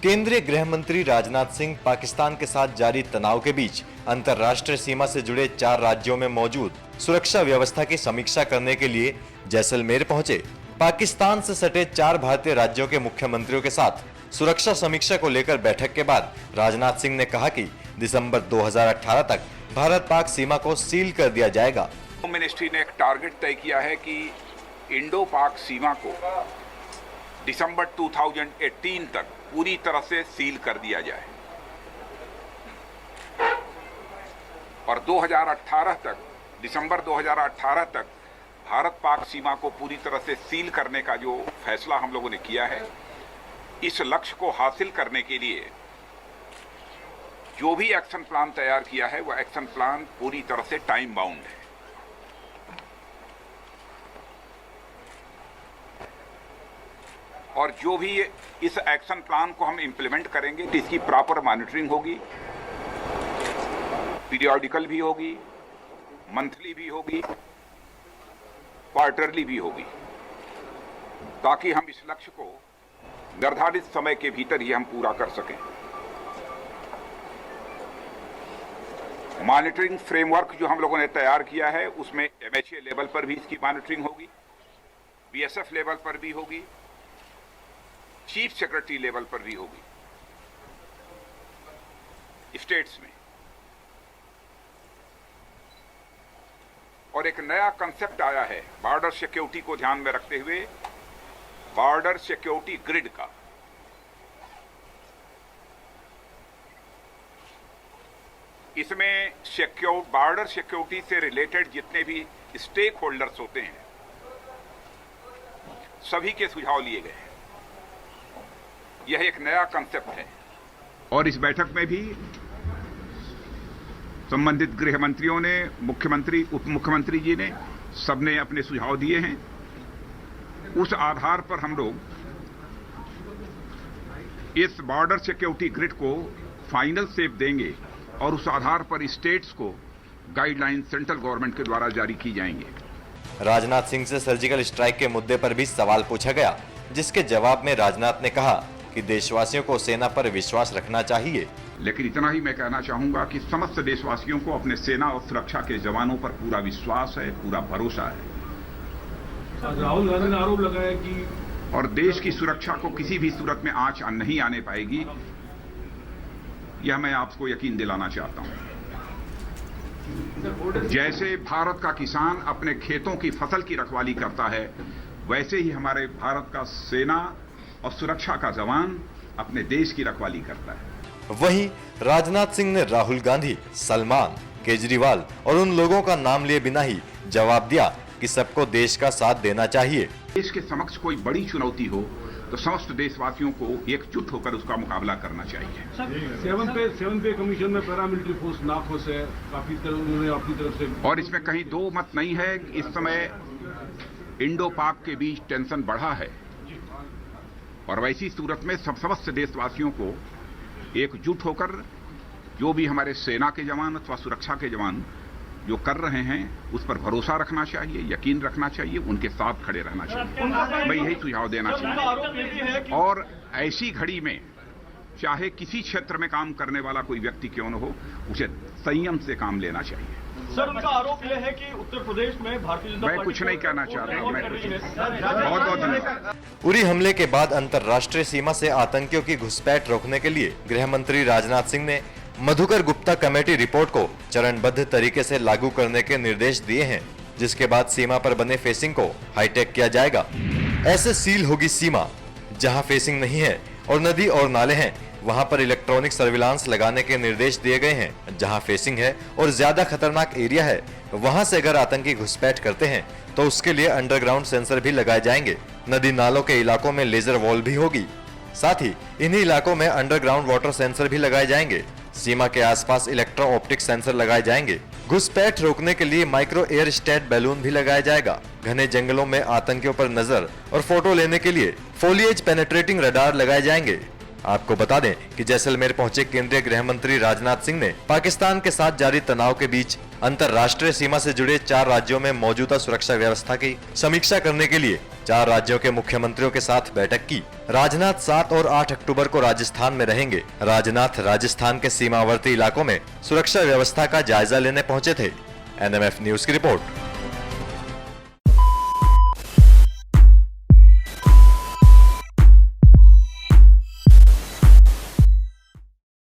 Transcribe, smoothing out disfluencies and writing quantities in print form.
केंद्रीय गृह मंत्री राजनाथ सिंह पाकिस्तान के साथ जारी तनाव के बीच अंतर्राष्ट्रीय सीमा से जुड़े 4 राज्यों में मौजूद सुरक्षा व्यवस्था की समीक्षा करने के लिए जैसलमेर पहुंचे। पाकिस्तान से सटे 4 भारतीय राज्यों के मुख्यमंत्रियों के साथ सुरक्षा समीक्षा को लेकर बैठक के बाद राजनाथ सिंह ने कहा कि दिसंबर 2018 तक भारत पाक सीमा को सील कर दिया जाएगा। होम मिनिस्ट्री ने एक टारगेट तय किया है कि इंडो पाक सीमा को दिसंबर 2018 तक पूरी तरह से सील कर दिया जाए और 2018 तक, दिसंबर 2018 तक भारत पाक सीमा को पूरी तरह से सील करने का जो फैसला हम लोगों ने किया है, इस लक्ष्य को हासिल करने के लिए जो भी एक्शन प्लान तैयार किया है वह एक्शन प्लान पूरी तरह से टाइम बाउंड है और जो भी इस एक्शन प्लान को हम इंप्लीमेंट करेंगे तो इसकी प्रॉपर मॉनिटरिंग होगी, पीरियोडिकल भी होगी, मंथली भी होगी, क्वार्टरली भी होगी, ताकि हम इस लक्ष्य को निर्धारित समय के भीतर ही हम पूरा कर सकें। मॉनिटरिंग फ्रेमवर्क जो हम लोगों ने तैयार किया है उसमें MHA लेवल पर भी इसकी मॉनिटरिंग होगी, BSF लेवल पर भी होगी, चीफ सेक्रेटरी लेवल पर भी होगी, स्टेट्स में। और एक नया कंसेप्ट आया है बॉर्डर सिक्योरिटी को ध्यान में रखते हुए, बॉर्डर सिक्योरिटी ग्रिड का। इसमें बॉर्डर सिक्योरिटी से रिलेटेड जितने भी स्टेक होल्डर्स होते हैं सभी के सुझाव लिए गए हैं। यह एक नया कंसेप्ट है और इस बैठक में भी संबंधित गृह मंत्रियों ने, मुख्यमंत्री, उप मुख्यमंत्री जी ने, सबने अपने सुझाव दिए हैं। उस आधार पर हम लोग इस बॉर्डर सिक्योरिटी ग्रिड को फाइनल शेप देंगे और उस आधार पर स्टेट्स को गाइडलाइन सेंट्रल गवर्नमेंट के द्वारा जारी की जाएंगे। राजनाथ सिंह से सर्जिकल स्ट्राइक के मुद्दे पर भी सवाल पूछा गया, जिसके जवाब में राजनाथ ने कहा कि देशवासियों को सेना पर विश्वास रखना चाहिए। लेकिन इतना ही मैं कहना चाहूंगा कि समस्त देशवासियों को अपने सेना और सुरक्षा के जवानों पर पूरा विश्वास है, पूरा भरोसा है। राहुल गांधी ने आरोप लगाया कि और देश की सुरक्षा को किसी भी सूरत में आंच नहीं आने पाएगी, यह मैं आपको यकीन दिलाना चाहता हूं। जैसे भारत का किसान अपने खेतों की फसल की रखवाली करता है, वैसे ही हमारे भारत का सेना और सुरक्षा का जवान अपने देश की रखवाली करता है। वहीं राजनाथ सिंह ने राहुल गांधी, सलमान, केजरीवाल और उन लोगों का नाम लिए बिना ही जवाब दिया कि सबको देश का साथ देना चाहिए। देश के समक्ष कोई बड़ी चुनौती हो तो समस्त देशवासियों को एकजुट होकर उसका मुकाबला करना चाहिए। सेवन पे कमीशन में पैरामिलिट्री फोर्स नाखुश है, काफी तरह उन्होंने अपनी तरफ से, और इसमें कहीं दो मत नहीं है। इस समय इंडो पाक के बीच टेंशन बढ़ा है और वैसी सूरत में समस्त देशवासियों को एकजुट होकर जो भी हमारे सेना के जवान अथवा सुरक्षा के जवान जो कर रहे हैं उस पर भरोसा रखना चाहिए, यकीन रखना चाहिए, उनके साथ खड़े रहना चाहिए। मैं यही सुझाव देना चाहिए। और ऐसी घड़ी में चाहे किसी क्षेत्र में काम करने वाला कोई व्यक्ति क्यों न हो, उसे संयम से काम लेना चाहिए। सर, उनका आरोप यह है कि उत्तर प्रदेश में भारतीय जनता मैं कुछ नहीं कहना चाहता हूं। बहुत बहुत धन्यवाद। उरी हमले के बाद अंतर्राष्ट्रीय सीमा से आतंकियों की घुसपैठ रोकने के लिए गृह मंत्री राजनाथ सिंह ने मधुकर गुप्ता कमेटी रिपोर्ट को चरणबद्ध तरीके से लागू करने के निर्देश दिए हैं, जिसके बाद सीमा पर बने फेसिंग को हाईटेक किया जाएगा। ऐसे सील होगी सीमा। जहां फेसिंग नहीं है और नदी और नाले हैं, वहां पर इलेक्ट्रॉनिक सर्विलांस लगाने के निर्देश दिए गए हैं। जहां फेसिंग है और ज्यादा खतरनाक एरिया है, वहां से अगर आतंकी घुसपैठ करते हैं तो उसके लिए अंडरग्राउंड सेंसर भी लगाए जाएंगे। नदी नालों के इलाकों में लेजर वॉल भी होगी। साथ ही इन्हीं इलाकों में अंडरग्राउंड वाटर सेंसर भी लगाए जाएंगे। सीमा के आसपास इलेक्ट्रो ऑप्टिक सेंसर लगाए जाएंगे। घुसपैठ रोकने के लिए माइक्रो एयर स्टेट बैलून भी लगाया जाएगा। घने जंगलों में आतंकियों पर नजर और फोटो लेने के लिए फोलिएज पेनेट्रेटिंग रडार लगाए जाएंगे। आपको बता दें कि जैसलमेर पहुंचे केंद्रीय गृह मंत्री राजनाथ सिंह ने पाकिस्तान के साथ जारी तनाव के बीच अंतर्राष्ट्रीय सीमा से जुड़े 4 राज्यों में मौजूदा सुरक्षा व्यवस्था की समीक्षा करने के लिए 4 राज्यों के मुख्यमंत्रियों के साथ बैठक की। राजनाथ 7 और 8 अक्टूबर को राजस्थान में रहेंगे। राजनाथ राजस्थान के सीमावर्ती इलाकों में सुरक्षा व्यवस्था का जायजा लेने पहुंचे थे। NMF न्यूज की रिपोर्ट।